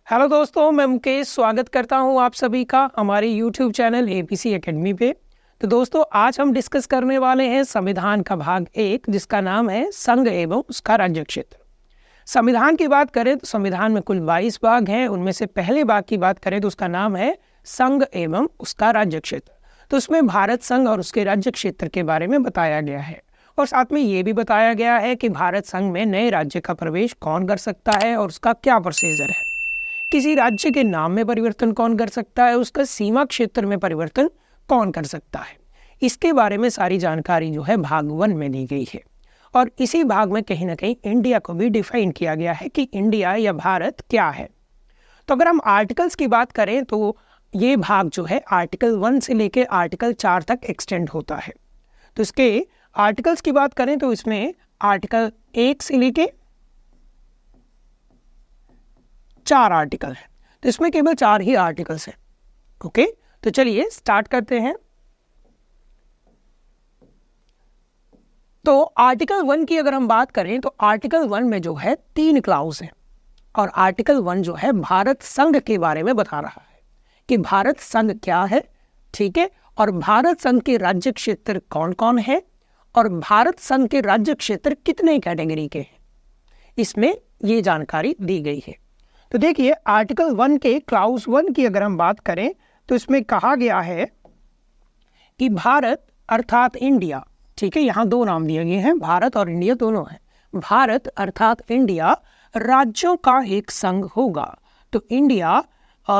Hello दोस्तों, मैं मुकेश स्वागत करता हूं आप सभी का हमारे YouTube चैनल एपीसी एकेडमी पे। तो दोस्तों, आज हम डिस्कस करने वाले हैं संविधान का भाग 1, जिसका नाम है संघ एवं उसका राज्य क्षेत्र। संविधान की बात करें तो संविधान में कुल 22 भाग हैं। उनमें से पहले भाग की बात करें तो उसका नाम है संघ एवं उसका राज्य क्षेत्र। तो उसमें भारत संघ और उसके राज्य क्षेत्र के बारे में बताया गया है और साथ में ये भी बताया गया है कि भारत संघ में नए राज्य का प्रवेश कौन कर सकता है और उसका क्या प्रोसीजर है। किसी राज्य के नाम में परिवर्तन कौन कर सकता है, उसका सीमा क्षेत्र में परिवर्तन कौन कर सकता है, इसके बारे में सारी जानकारी जो है भाग 1 में दी गई है। और इसी भाग में कहीं ना कहीं इंडिया को भी डिफाइन किया गया है कि इंडिया या भारत क्या है। तो अगर हम आर्टिकल्स की बात करें तो ये भाग जो है आर्टिकल 1 से लेकर आर्टिकल 4 तक एक्सटेंड होता है। तो इसके आर्टिकल्स की बात करें तो इसमें आर्टिकल 1 से लेके 4 आर्टिकल है। तो इसमें केवल 4 ही आर्टिकल्स हैं। ओके, तो चलिए स्टार्ट करते हैं। तो आर्टिकल 1 की अगर हम बात करें तो आर्टिकल 1 में जो है 3 क्लाउज हैं और आर्टिकल 1 जो है भारत संघ के बारे में बता रहा है कि भारत संघ क्या है, ठीक है, और भारत संघ के राज्य क्षेत्र कौन कौन है और भारत संघ के राज्य क्षेत्र कितने कैटेगरी के हैं, इसमें ये जानकारी दी गई है। तो देखिए, आर्टिकल 1 के क्लाउज 1 की अगर हम बात करें तो इसमें कहा गया है कि भारत अर्थात इंडिया, ठीक है, यहाँ 2 नाम दिए गए हैं, भारत और इंडिया दोनों हैं। भारत अर्थात इंडिया राज्यों का एक संघ होगा। तो India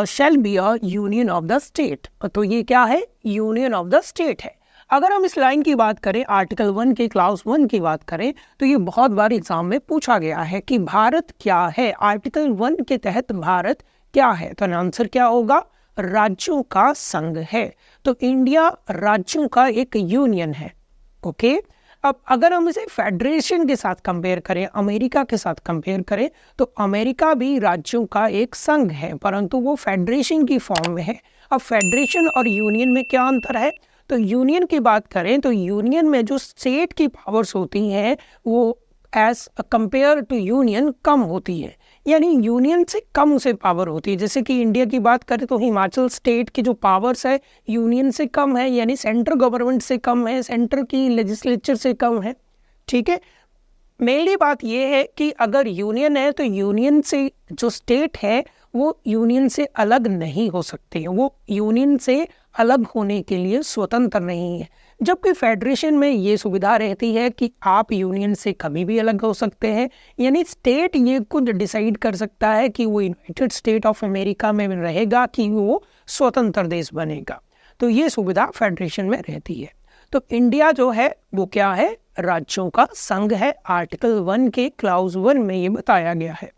shall be a union of the state. तो ये क्या है? यूनियन ऑफ द स्टेट है। अगर हम इस लाइन की बात करें, आर्टिकल 1 के क्लाउज 1 की बात करें तो ये बहुत बार एग्जाम में पूछा गया है कि भारत क्या है, आर्टिकल 1 के तहत भारत क्या है। तो आंसर क्या होगा? राज्यों का संघ है। तो इंडिया राज्यों का एक यूनियन है। ओके, अब अगर हम इसे फेडरेशन के साथ कंपेयर करें, अमेरिका के साथ कंपेयर करें, तो अमेरिका भी राज्यों का एक संघ है, परंतु वो फेडरेशन की फॉर्म में है। अब फेडरेशन और यूनियन में क्या अंतर है? तो यूनियन की बात करें तो यूनियन में जो स्टेट की पावर्स होती हैं वो एज कंपेयर टू यूनियन कम होती है, यानी यूनियन से कम उसे पावर होती है। जैसे कि इंडिया की बात करें तो हिमाचल स्टेट की जो पावर्स है यूनियन से कम है, यानी सेंट्रल गवर्नमेंट से कम है, सेंटर की लेजिस्लेचर से कम है। ठीक है, मेरी बात यह है कि अगर यूनियन है तो यूनियन से जो स्टेट है वो यूनियन से अलग नहीं हो सकते, वो यूनियन से अलग होने के लिए स्वतंत्र नहीं है। जबकि फेडरेशन में ये सुविधा रहती है कि आप यूनियन से कभी भी अलग हो सकते हैं, यानी स्टेट ये खुद डिसाइड कर सकता है कि वो यूनाइटेड स्टेट ऑफ अमेरिका में रहेगा कि वो स्वतंत्र देश बनेगा। तो ये सुविधा फेडरेशन में रहती है। तो इंडिया जो है वो क्या है? राज्यों का संघ है। आर्टिकल 1 के क्लाउज 1 में ये बताया गया है।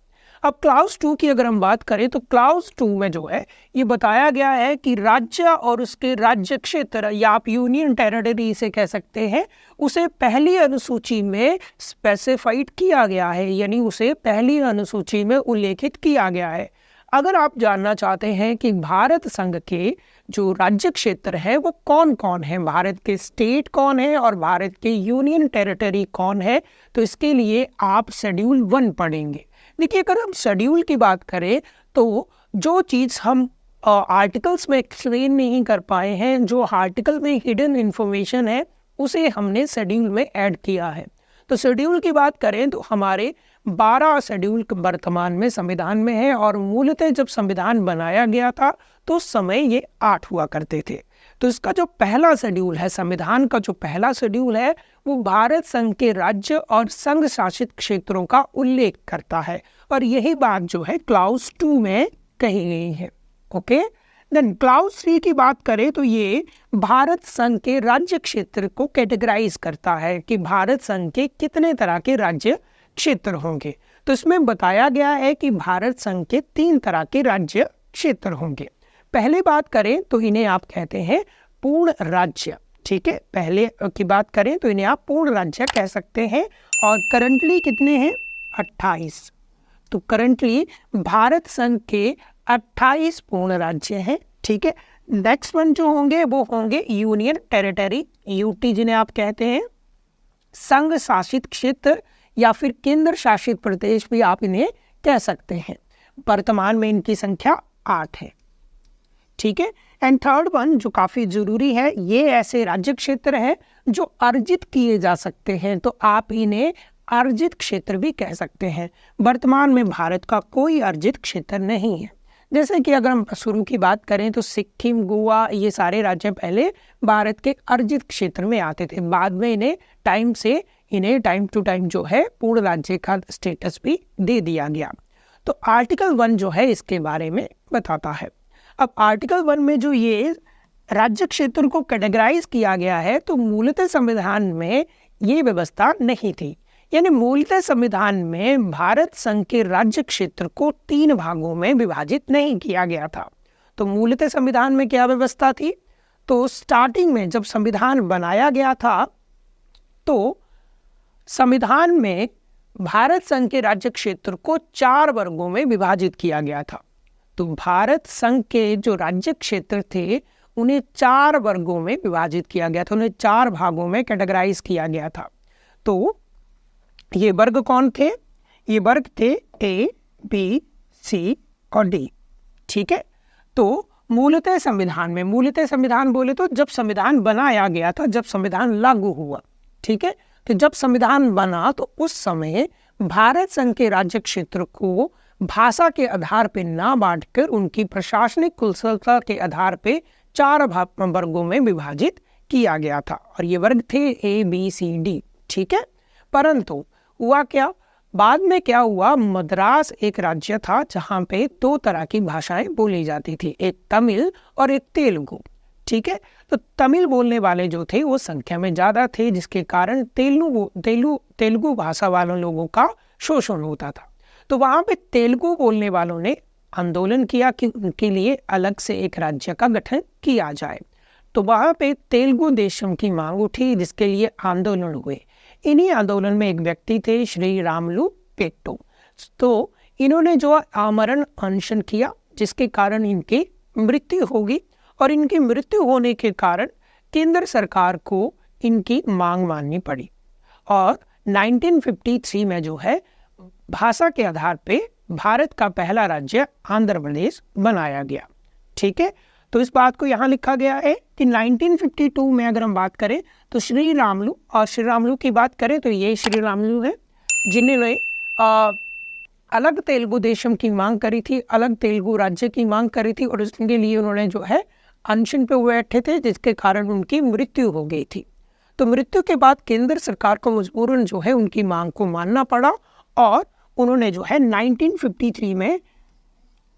अब क्लाउज 2 की अगर हम बात करें तो क्लाउज 2 में जो है ये बताया गया है कि राज्य और उसके राज्य क्षेत्र, या आप यूनियन टेरिटरी इसे कह सकते हैं, उसे पहली अनुसूची में स्पेसिफाइड किया गया है, यानी उसे पहली अनुसूची में उल्लेखित किया गया है। अगर आप जानना चाहते हैं कि भारत संघ के जो राज्य क्षेत्र है वो कौन कौन है, भारत के स्टेट कौन है और भारत के यूनियन टेरिटरी कौन है, तो इसके लिए आप शेड्यूल 1 पढ़ेंगे। देखिए, अगर हम शेड्यूल की बात करें तो जो चीज़ हम आर्टिकल्स में एक्सप्लेन नहीं कर पाए हैं, जो आर्टिकल में हिडन इन्फॉर्मेशन है, उसे हमने शेड्यूल में ऐड किया है। तो शेड्यूल की बात करें तो हमारे 12 शेड्यूल वर्तमान में संविधान में है और मूलतः जब संविधान बनाया गया था तो उस समय ये 8 हुआ करते थे। तो इसका जो पहला शेड्यूल है, संविधान का जो पहला शेड्यूल है, वो भारत संघ के राज्य और संघ शासित क्षेत्रों का उल्लेख करता है और यही बात जो है क्लाउज 2 में कही गई है। ओके, देन क्लाउज 3 की बात करें तो ये भारत संघ के राज्य क्षेत्र को कैटेगराइज करता है कि भारत संघ के कितने तरह के राज्य क्षेत्र होंगे। तो इसमें बताया गया है कि भारत संघ के 3 तरह के राज्य क्षेत्र होंगे। पहले बात करें तो इन्हें आप कहते हैं पूर्ण राज्य। ठीक है, पहले की बात करें तो इन्हें आप पूर्ण राज्य कह सकते हैं और करंटली कितने हैं? 28। तो करंटली भारत संघ के 28 पूर्ण राज्य हैं। ठीक है, नेक्स्ट वन जो होंगे वो होंगे यूनियन टेरिटरी, यूटी जिन्हें आप कहते हैं, संघ शासित क्षेत्र या फिर केंद्र शासित प्रदेश भी आप इन्हें कह सकते हैं। वर्तमान में इनकी संख्या 8 है। ठीक है। एंड थर्ड वन जो काफ़ी ज़रूरी है, ये ऐसे राज्य क्षेत्र हैं जो अर्जित किए जा सकते हैं, तो आप इन्हें अर्जित क्षेत्र भी कह सकते हैं। वर्तमान में भारत का कोई अर्जित क्षेत्र नहीं है। जैसे कि अगर हम शुरू की बात करें तो सिक्किम, गोवा, ये सारे राज्य पहले भारत के अर्जित क्षेत्र में आते थे। बाद में इन्हें टाइम टू टाइम जो है पूर्ण राज्य का स्टेटस भी दे दिया गया। तो आर्टिकल 1 जो है इसके बारे में बताता है। अब आर्टिकल 1 में जो ये राज्य क्षेत्र को कैटेगराइज किया गया है, तो मूलतः संविधान में ये व्यवस्था नहीं थी। यानी मूलतः संविधान में भारत संघ के राज्य क्षेत्र को 3 भागों में विभाजित नहीं किया गया था। तो मूलतः संविधान में क्या व्यवस्था थी? तो स्टार्टिंग में जब संविधान बनाया गया था तो संविधान में भारत संघ के राज्य क्षेत्र को 4 वर्गों में विभाजित किया गया था। तो भारत संघ के जो राज्य क्षेत्र थे उन्हें 4 वर्गों में विभाजित किया गया था, उन्हें 4 भागों में कैटेगराइज किया गया था। तो ये वर्ग कौन थे? ये वर्ग थे A, B, C और D। ठीक है। तो मूलतः संविधान बोले तो जब संविधान बनाया गया था, जब संविधान लागू हुआ, ठीक है, तो जब संविधान बना तो उस समय भारत संघ के राज्य क्षेत्र को भाषा के आधार पर ना बांटकर उनकी प्रशासनिक कुशलता के आधार पर 4 वर्गों में विभाजित किया गया था, और ये वर्ग थे A, B, C, D। ठीक है। परंतु हुआ क्या, बाद में क्या हुआ, मद्रास एक राज्य था जहाँ पे 2 तरह की भाषाएं बोली जाती थी, एक तमिल और एक तेलुगु। ठीक है। तो तमिल बोलने वाले जो थे वो संख्या में ज़्यादा थे, जिसके कारण तेलुगु भाषा वालों लोगों का शोषण होता था। तो वहाँ पे तेलुगु बोलने वालों ने आंदोलन किया कि उनके लिए अलग से एक राज्य का गठन किया जाए। तो वहाँ पे तेलुगु देशम की मांग उठी, जिसके लिए आंदोलन हुए। इन्हीं आंदोलन में एक व्यक्ति थे श्री रामलू पेट्टो। तो इन्होंने जो आमरण अनशन किया, जिसके कारण इनकी मृत्यु होगी, और इनकी मृत्यु होने के कारण केंद्र सरकार को इनकी मांग माननी पड़ी, और 1953 में जो है भाषा के आधार पे भारत का पहला राज्य आंध्र प्रदेश बनाया गया। ठीक है। तो इस बात को यहाँ लिखा गया है कि 1952 में अगर हम बात करें तो श्री रामलू की बात करें तो ये श्री रामलू है जिन्होंने अलग तेलुगु देशम की मांग करी थी, अलग तेलुगु राज्य की मांग करी थी, और उसके लिए उन्होंने जो है अनशन पे बैठे थे, जिसके कारण उनकी मृत्यु हो गई थी। तो मृत्यु के बाद केंद्र सरकार को मजबूरन जो है उनकी मांग को मानना पड़ा, और उन्होंने जो है 1953 में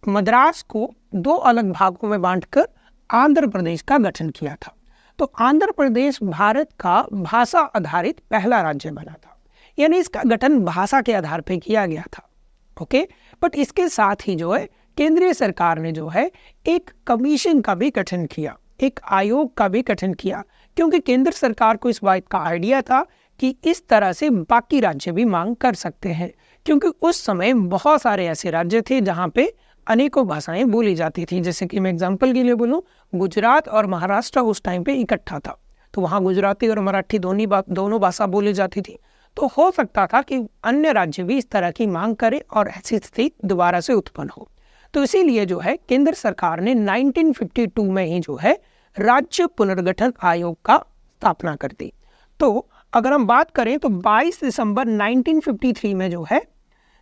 मद्रास को 2 अलग भागों में बांटकर आंध्र प्रदेश का गठन किया था। तो आंध्र प्रदेश भारत का भाषा आधारित पहला राज्य बना था, यानी इसका गठन भाषा के आधार पर किया गया था। ओके। बट इसके साथ ही जो है केंद्रीय सरकार ने जो है एक कमीशन का भी गठन किया, एक आयोग का भी गठन किया, क्योंकि केंद्र सरकार को इस बात का आइडिया था कि इस तरह से बाकी राज्य भी मांग कर सकते हैं, क्योंकि उस समय बहुत सारे ऐसे राज्य थे जहाँ पे अनेकों भाषाएं बोली जाती थी। जैसे कि मैं एग्जांपल के लिए बोलूँ, गुजरात और महाराष्ट्र उस टाइम पे इकट्ठा था, तो वहाँ गुजराती और मराठी दोनों भाषा बोली जाती थी। तो हो सकता था कि अन्य राज्य भी इस तरह की मांग करें और ऐसी स्थिति दोबारा से उत्पन्न हो। तो इसीलिए जो है केंद्र सरकार ने 1952 में ही जो है राज्य पुनर्गठन आयोग का स्थापना कर दी। तो अगर हम बात करें तो 22 दिसंबर 1953 में जो है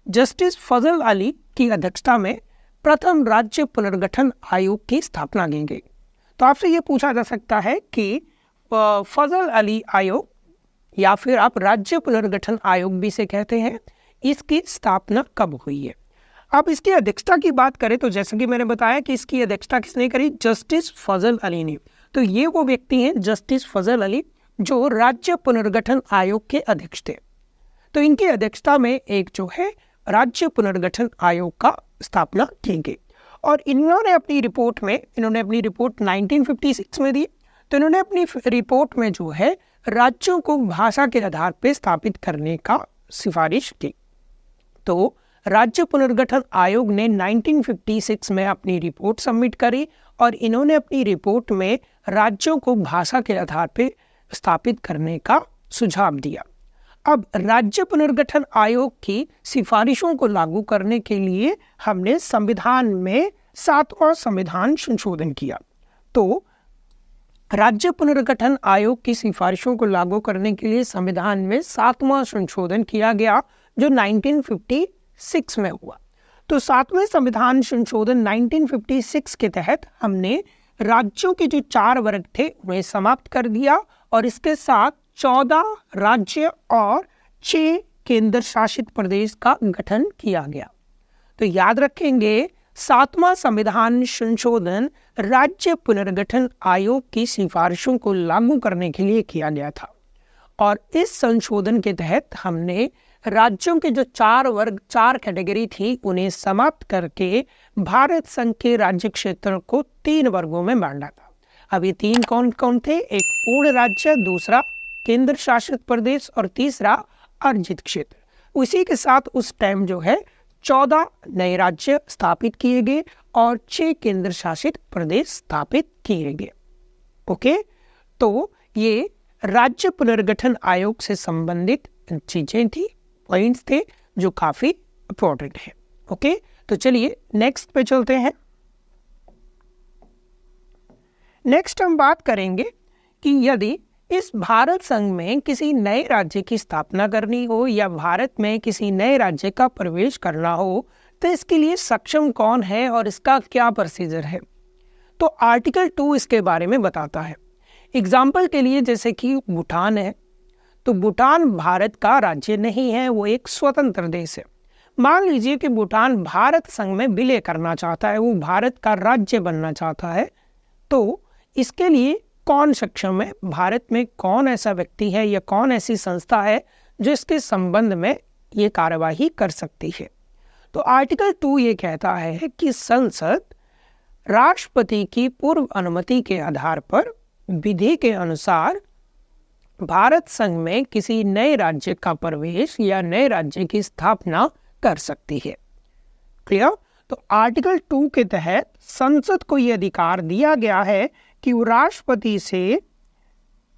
जस्टिस फजल अली की अध्यक्षता में प्रथम राज्य पुनर्गठन आयोग की स्थापना की गई। तो आपसे ये पूछा जा सकता है कि फजल अली आयोग या फिर आप राज्य पुनर्गठन आयोग भी से कहते हैं, इसकी स्थापना कब हुई है? अब इसकी अध्यक्षता की बात करें तो जैसे कि मैंने बताया कि इसकी अध्यक्षता किसने करी? जस्टिस फजल अली ने। तो ये वो व्यक्ति हैं जस्टिस फजल अली जो राज्य पुनर्गठन आयोग के अध्यक्ष थे। तो इनकी अध्यक्षता में एक जो है राज्य पुनर्गठन आयोग का स्थापना की गई, और इन्होंने अपनी रिपोर्ट 1956 में दी। तो इन्होंने अपनी रिपोर्ट में जो है राज्यों को भाषा के आधार पर स्थापित करने का सिफारिश की। तो राज्य पुनर्गठन आयोग ने 1956 में अपनी रिपोर्ट सबमिट करी, और इन्होंने अपनी रिपोर्ट में राज्यों को भाषा के आधार पर स्थापित करने का सुझाव दिया। अब राज्य पुनर्गठन आयोग की सिफारिशों को लागू करने के लिए हमने संविधान में 7वां संविधान संशोधन किया। तो राज्य पुनर्गठन आयोग की सिफारिशों को लागू करने के लिए संविधान में 7वां संशोधन किया गया, जो 1956 में हुआ। तो 7वें संविधान संशोधन 1956 के तहत हमने राज्यों के जो 4 वर्ग थे उन्हें समाप्त कर दिया और इसके साथ 14 राज्य और 6 केंद्र शासित प्रदेश का गठन किया गया। तो याद रखेंगे, 7वां संविधान संशोधन राज्य पुनर्गठन आयोग की सिफारिशों को लागू करने के लिए किया गया था और इस संशोधन के तहत हमने राज्यों के जो 4 वर्ग 4 कैटेगरी थी उन्हें समाप्त करके भारत संघ के राज्य क्षेत्र को 3 वर्गों में बांटा था। अब ये 3 कौन कौन थे? एक पूर्ण राज्य, दूसरा केंद्र शासित प्रदेश और तीसरा अर्जित क्षेत्र। उसी के साथ उस टाइम जो है 14 नए राज्य स्थापित किए गए और 6 केंद्र शासित प्रदेश स्थापित किए गए। ओके, तो ये राज्य पुनर्गठन आयोग से संबंधित चीजें थी, पॉइंट्स थे जो काफी इंपॉर्टेंट है। ओके, तो चलिए नेक्स्ट पे चलते हैं। नेक्स्ट हम बात करेंगे कि यदि इस भारत संघ में किसी नए राज्य की स्थापना करनी हो या भारत में किसी नए राज्य का प्रवेश करना हो तो इसके लिए सक्षम कौन है और इसका क्या प्रोसीजर है। तो आर्टिकल 2 इसके बारे में बताता है। एग्जाम्पल के लिए जैसे कि भूटान है, तो भूटान भारत का राज्य नहीं है, वो एक स्वतंत्र देश है। मान लीजिए कि भूटान भारत संघ में विलय करना चाहता है, वो भारत का राज्य बनना चाहता है, तो इसके लिए कौन सक्षम है? भारत में कौन ऐसा व्यक्ति है या कौन ऐसी संस्था है जो इसके संबंध में ये कार्यवाही कर सकती है? तो आर्टिकल 2 ये कहता है कि संसद राष्ट्रपति की पूर्व अनुमति के आधार पर विधि के अनुसार भारत संघ में किसी नए राज्य का प्रवेश या नए राज्य की स्थापना कर सकती है। क्लियर? तो आर्टिकल 2 के तहत संसद को यह अधिकार दिया गया है कि वो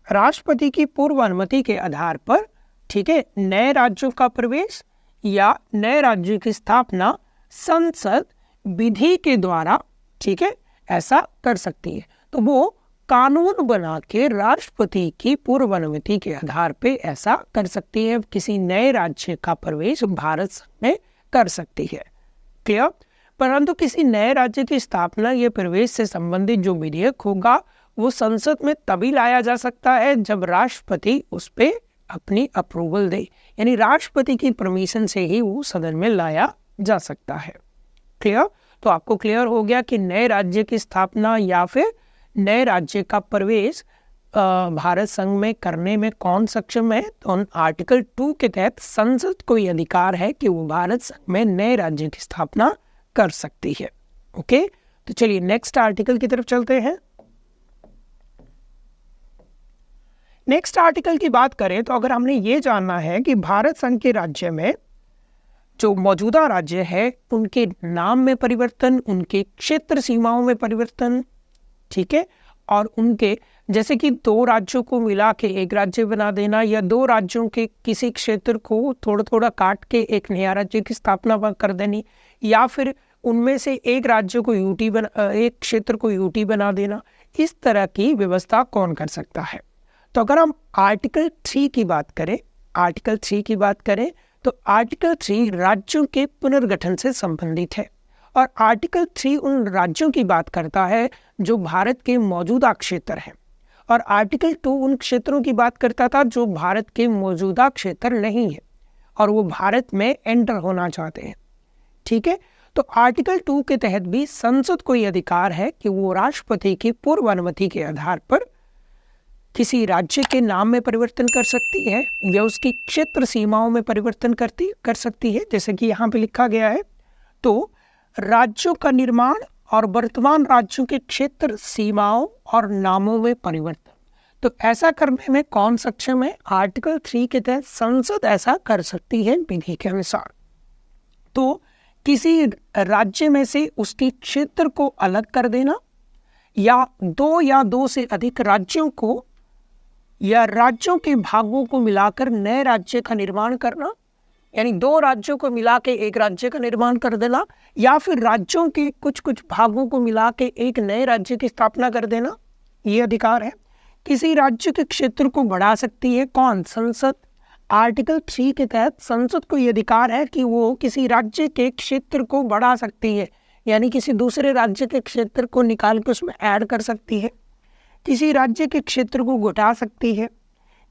राष्ट्रपति की पूर्व अनुमति के आधार पर, ठीक है, नए राज्यों का प्रवेश या नए राज्य की स्थापना संसद विधि के द्वारा, ठीक है, ऐसा कर सकती है। तो वो कानून बना के राष्ट्रपति की पूर्व अनुमति के आधार पे ऐसा कर सकती है, किसी नए राज्य का प्रवेश भारत में कर सकती है। क्लियर? परंतु किसी नए राज्य की स्थापना या प्रवेश से संबंधित जो विधेयक होगा वो संसद में तभी लाया जा सकता है जब राष्ट्रपति उस पर अपनी अप्रूवल दे, यानी राष्ट्रपति की परमिशन से ही वो सदन में लाया जा सकता है। क्लियर? तो आपको क्लियर हो गया कि नए राज्य की स्थापना या फिर नए राज्य का प्रवेश भारत संघ में करने में कौन सक्षम है। तो आर्टिकल 2 के तहत संसद को यह अधिकार है कि वो भारत संघ में नए राज्य की स्थापना कर सकती है। ओके, तो चलिए नेक्स्ट आर्टिकल की तरफ चलते हैं। नेक्स्ट आर्टिकल की बात करें तो अगर हमने ये जानना है कि भारत संघ के राज्य में जो मौजूदा राज्य है उनके नाम में परिवर्तन, उनके क्षेत्र सीमाओं में परिवर्तन, ठीक है, और उनके जैसे कि 2 राज्यों को मिला के एक राज्य बना देना या 2 राज्यों के किसी क्षेत्र को थोड़ा थोड़ा काट के एक नया राज्य की स्थापना कर देनी, या फिर उनमें से एक राज्य को एक क्षेत्र को यूटी बना देना, इस तरह की व्यवस्था कौन कर सकता है। तो अगर हम आर्टिकल 3 की बात करें, तो आर्टिकल 3 राज्यों के पुनर्गठन से संबंधित है और आर्टिकल 3 उन राज्यों की बात करता है जो भारत के मौजूदा क्षेत्र हैं और आर्टिकल 2 उन क्षेत्रों की बात करता था जो भारत के मौजूदा क्षेत्र नहीं है और वो भारत में एंटर होना चाहते हैं। ठीक है, तो आर्टिकल 2 के तहत भी संसद को यह अधिकार है कि वो राष्ट्रपति की पूर्व अनुमति के आधार पर किसी राज्य के नाम में परिवर्तन कर सकती है या उसकी क्षेत्र सीमाओं में परिवर्तन कर सकती है, जैसे कि यहाँ पे लिखा गया है। तो राज्यों का निर्माण और वर्तमान राज्यों के क्षेत्र सीमाओं और नामों में परिवर्तन, तो ऐसा करने में कौन सक्षम है? आर्टिकल 3 के तहत संसद ऐसा कर सकती है विधि के अनुसार। तो किसी राज्य में से उसके क्षेत्र को अलग कर देना या 2 से अधिक राज्यों को या राज्यों के भागों को मिलाकर नए राज्य का निर्माण करना, यानी दो राज्यों को मिला के एक राज्य का निर्माण कर देना, या फिर राज्यों के कुछ कुछ भागों को मिला के एक नए राज्य की स्थापना कर देना, ये अधिकार है। किसी राज्य के क्षेत्र को बढ़ा सकती है कौन? संसद। आर्टिकल 3 के तहत संसद को ये अधिकार है कि वो किसी राज्य के क्षेत्र को बढ़ा सकती है, यानी किसी दूसरे राज्य के क्षेत्र को निकाल के उसमें ऐड कर सकती है, किसी राज्य के क्षेत्र को घटा सकती है,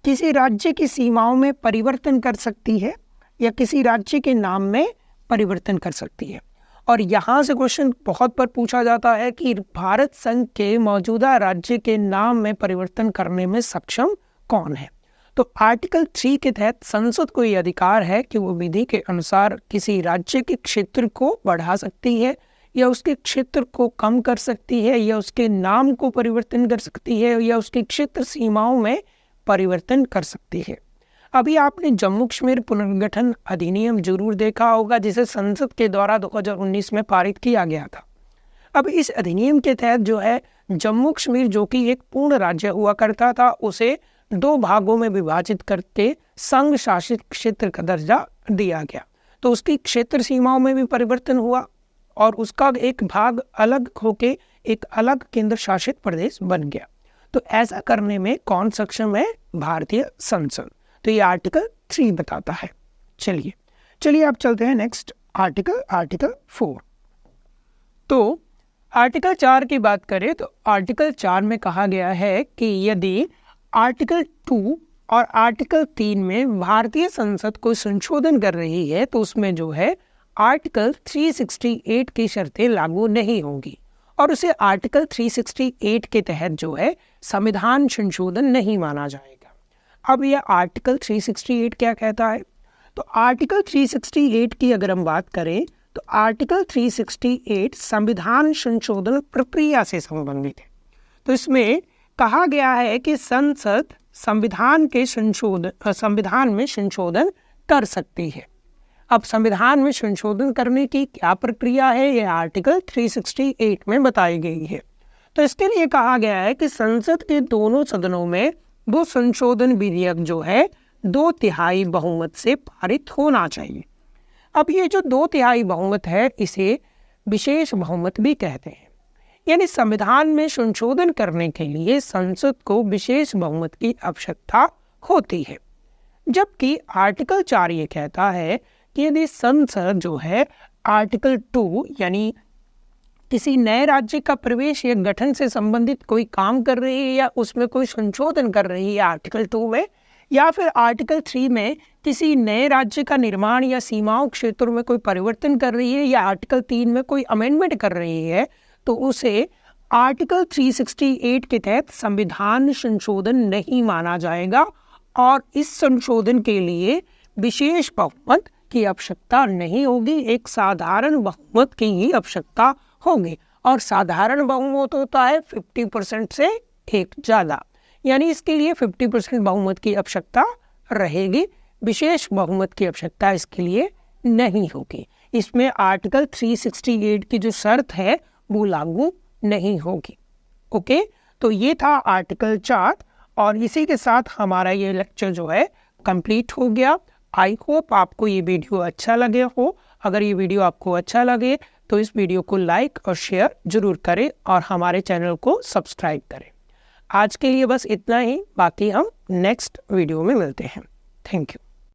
किसी राज्य की सीमाओं में परिवर्तन कर सकती है, या किसी राज्य के नाम में परिवर्तन कर सकती है। और यहाँ से क्वेश्चन बहुत बार पूछा जाता है कि भारत संघ के मौजूदा राज्य के नाम में परिवर्तन करने में सक्षम कौन है? तो आर्टिकल 3 के तहत संसद को ये अधिकार है कि वो विधि के अनुसार किसी राज्य के क्षेत्र को बढ़ा सकती है, या उसके क्षेत्र को कम कर सकती है, या उसके नाम को परिवर्तन कर सकती है, या उसके क्षेत्र सीमाओं में परिवर्तन कर सकती है। अभी आपने जम्मू कश्मीर पुनर्गठन अधिनियम जरूर देखा होगा, जिसे संसद के द्वारा 2019 में पारित किया गया था। अब इस अधिनियम के तहत जो है जम्मू कश्मीर, जो कि एक पूर्ण राज्य हुआ करता था, उसे 2 भागों में विभाजित करके संघ शासित क्षेत्र का दर्जा दिया गया। तो उसकी क्षेत्र सीमाओं में भी परिवर्तन हुआ और उसका एक भाग अलग होके एक अलग केंद्र शासित प्रदेश बन गया। तो ऐसा करने में कौन सक्षम है? भारतीय संसद। तो ये आर्टिकल 3 बताता है। चलिए आप चलते हैं नेक्स्ट आर्टिकल 4। तो आर्टिकल 4 की बात करें तो आर्टिकल 4 में कहा गया है कि यदि आर्टिकल 2 और आर्टिकल 3 में भारतीय संसद कोई संशोधन कर रही है तो उसमें जो है आर्टिकल 368 की शर्तें लागू नहीं होंगी, और उसे आर्टिकल 368 के तहत जो है संविधान संशोधन नहीं माना जाएगा। अब यह आर्टिकल 368 क्या कहता है? तो आर्टिकल 368 की अगर हम बात करें तो आर्टिकल 368 संविधान संशोधन प्रक्रिया से संबंधित है। तो इसमें कहा गया है कि संसद संविधान में संशोधन कर सकती है। अब संविधान में संशोधन करने की क्या प्रक्रिया है, यह आर्टिकल 368 में बताई गई है। तो इसके लिए कहा गया है कि संसद के दोनों सदनों में वो संशोधन विधेयक जो है 2/3 बहुमत से पारित होना चाहिए। अब ये जो 2/3 बहुमत है इसे विशेष बहुमत भी कहते हैं, यानी संविधान में संशोधन करने के लिए संसद को विशेष बहुमत की आवश्यकता होती है। जबकि आर्टिकल 4 ये कहता है कि यदि संसद जो है आर्टिकल 2 यानी किसी नए राज्य का प्रवेश या गठन से संबंधित कोई काम कर रही है या उसमें कोई संशोधन कर रही है आर्टिकल 2 में, या फिर आर्टिकल 3 में किसी नए राज्य का निर्माण या सीमाओं क्षेत्रों में कोई परिवर्तन कर रही है, या आर्टिकल 3 में कोई अमेंडमेंट कर रही है, तो उसे आर्टिकल 368 के तहत संविधान संशोधन नहीं माना जाएगा, और इस संशोधन के लिए विशेष बहुमत की आवश्यकता नहीं होगी, एक साधारण बहुमत की ही आवश्यकता होगी। और साधारण बहुमत होता है 50% से एक ज़्यादा, यानी इसके लिए 50% बहुमत की आवश्यकता रहेगी, विशेष बहुमत की आवश्यकता इसके लिए नहीं होगी। इसमें आर्टिकल 368 की जो शर्त है वो लागू नहीं होगी। ओके, तो ये था आर्टिकल 4, और इसी के साथ हमारा ये लेक्चर जो है कंप्लीट हो गया। आई होप आपको ये वीडियो अच्छा लगे हो। अगर ये वीडियो आपको अच्छा लगे तो इस वीडियो को लाइक और शेयर जरूर करें और हमारे चैनल को सब्सक्राइब करें। आज के लिए बस इतना ही, बाकी हम नेक्स्ट वीडियो में मिलते हैं। Thank you.